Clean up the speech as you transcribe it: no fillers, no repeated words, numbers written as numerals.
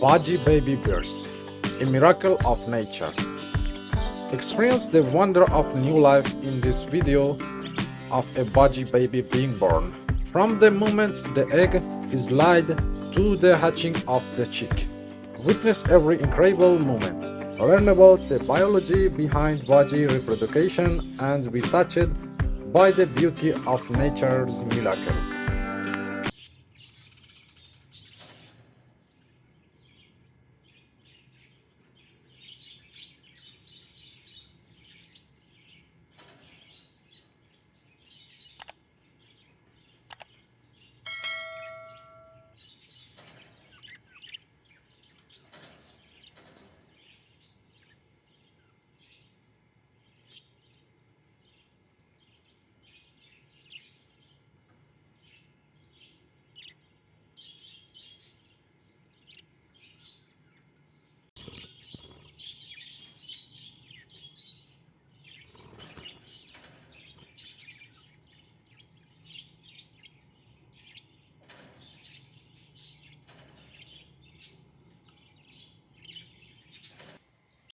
Budgie baby bears, a miracle of nature. Experience the wonder of new life in this video of a budgie baby being born. From the moment the egg is laid to the hatching of the chick. Witness every incredible moment. Learn about the biology behind budgie reproduction and be touched by the beauty of nature's miracle.